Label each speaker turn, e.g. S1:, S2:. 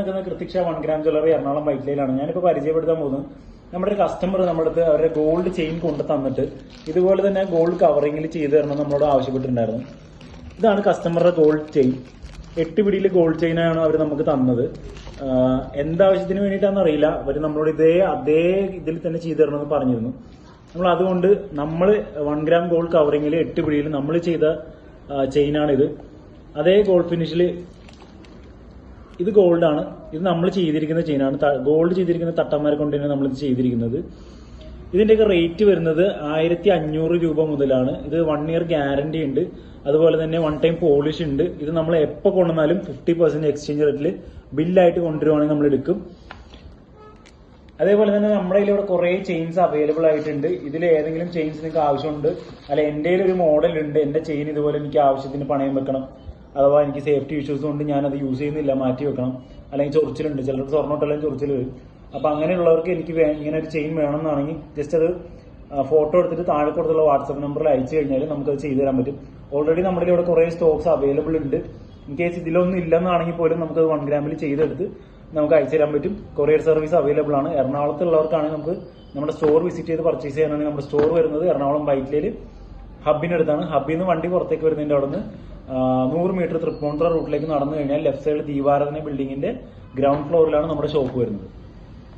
S1: നിൽക്കുന്ന കൃതിക്ഷ 1 gram jewellery Ernakulam വൈറ്റ്ലയിലാണ്. ഞാനിപ്പോൾ പരിചയപ്പെടുത്താൻ പോകുന്നത് നമ്മുടെ ഒരു കസ്റ്റമർ നമ്മുടെ അടുത്ത് അവരുടെ ഗോൾഡ് ചെയിൻ കൊണ്ട് തന്നിട്ട് ഇതുപോലെ തന്നെ ഗോൾഡ് കവറിങ്ങിൽ ചെയ്തു തരണം നമ്മളോട് ആവശ്യപ്പെട്ടിട്ടുണ്ടായിരുന്നു. ഇതാണ് കസ്റ്റമറുടെ ഗോൾഡ് ചെയിൻ. 8 പിടിയിൽ ഗോൾഡ് ചെയിനാണ് അവർ നമുക്ക് തന്നത്. എന്താവശ്യത്തിന് വേണ്ടിയിട്ടാണെന്ന് അറിയില്ല. അവർ നമ്മളോട് അതേ ഇതിൽ തന്നെ ചെയ്തു തരണമെന്ന് പറഞ്ഞിരുന്നു. നമ്മൾ അതുകൊണ്ട് നമ്മൾ 1 ഗ്രാം ഗോൾഡ് കവറിങ്ങിൽ 8 പിടിയിൽ നമ്മൾ ചെയ്ത ചെയിനാണിത്. അതേ ഗോൾഡ് ഫിനിഷിൽ ഇത് ഗോൾഡാണ്. ഇത് നമ്മൾ ചെയ്തിരിക്കുന്ന ചെയിനാണ്. ഗോൾഡ് ചെയ്തിരിക്കുന്ന തട്ടന്മാരെ കൊണ്ട് തന്നെ നമ്മളിത് ചെയ്തിരിക്കുന്നത്. ഇതിന്റെയൊക്കെ റേറ്റ് വരുന്നത് 1500 രൂപ മുതലാണ്. ഇത് 1 ഇയർ ഗ്യാരണ്ടി ഉണ്ട്. അതുപോലെ തന്നെ 1 ടൈം പോളിഷ് ഉണ്ട്. ഇത് നമ്മൾ എപ്പോൾ കൊണ്ടുവന്നാലും 50% എക്സ്ചേഞ്ച് റേറ്റിൽ ബില്ലായിട്ട് കൊണ്ടുവരുവാണെങ്കിൽ നമ്മൾ എടുക്കും. അതേപോലെ തന്നെ നമ്മുടെ കയ്യിൽ ഇവിടെ കുറേ ചെയിൻസ് അവൈലബിൾ ആയിട്ടുണ്ട്. ഇതിൽ ഏതെങ്കിലും ചെയിൻസ് നിങ്ങൾക്ക് ആവശ്യമുണ്ട്, അല്ല എൻ്റെ ഒരു മോഡൽ ഉണ്ട്, എൻ്റെ ചെയിൻ ഇതുപോലെ എനിക്ക് ആവശ്യത്തിന് പണയം വെക്കണം, അഥവാ എനിക്ക് സേഫ്റ്റി ഇഷ്യൂസ് കൊണ്ട് ഞാനത് യൂസ് ചെയ്യുന്നില്ല, മാറ്റി വെക്കണം, അല്ലെങ്കിൽ ചൊറിച്ചിലുണ്ട്, ചിലർക്ക് സ്വർണ്ണോട്ടെല്ലാം ചൊറിച്ചിൽ വരും. അപ്പോൾ അങ്ങനെയുള്ളവർക്ക് എനിക്ക് ഇങ്ങനെ ഒരു ചെയിൻ വേണമെന്നാണെങ്കിൽ ജസ്റ്റ് അത് ഫോട്ടോ എടുത്തിട്ട് താഴെ കൊടുത്തുള്ള വാട്സപ്പ് നമ്പറിൽ അയച്ചു കഴിഞ്ഞാൽ നമുക്കത് ചെയ്തു തരാൻ പറ്റും. ഓൾറെഡി നമ്മുടെ ഇവിടെ കുറേ സ്റ്റോക്സ് അവൈലബിൾ ഉണ്ട്. ഇൻ കേസ് ഇതിലൊന്നും ഇല്ലെന്നാണെങ്കിൽ പോലും നമുക്കത് 1 ഗ്രാമിൽ ചെയ്തെടുത്ത് നമുക്ക് അയച്ചു തരാൻ പറ്റും. കൊറിയർ സർവീസ് അവൈലബിൾ ആണ്. എറണാകുളത്തുള്ളവർക്കാണെങ്കിൽ നമുക്ക് നമ്മുടെ സ്റ്റോർ വിസിറ്റ് ചെയ്ത് പർച്ചേസ് ചെയ്യാനാണെങ്കിൽ നമ്മുടെ സ്റ്റോർ വരുന്നത് എറണാകുളം വൈറ്റ്ലയിൽ ഹബിനടുത്താണ്. ഹബിൽ നിന്ന് വണ്ടി പുറത്തേക്ക് വരുന്നതിന്റെ അവിടെ നിന്ന് 100 മീറ്റർ തൃപ്പൂണിത്തുറ റൂട്ടിലേക്ക് നടന്നു കഴിഞ്ഞാൽ ലെഫ്റ്റ് സൈഡിൽ ദീപാരാധന ബിൽഡിങ്ങിന്റെ ഗ്രൗണ്ട് ഫ്ലോറിലാണ് നമ്മുടെ ഷോപ്പ് വരുന്നത്.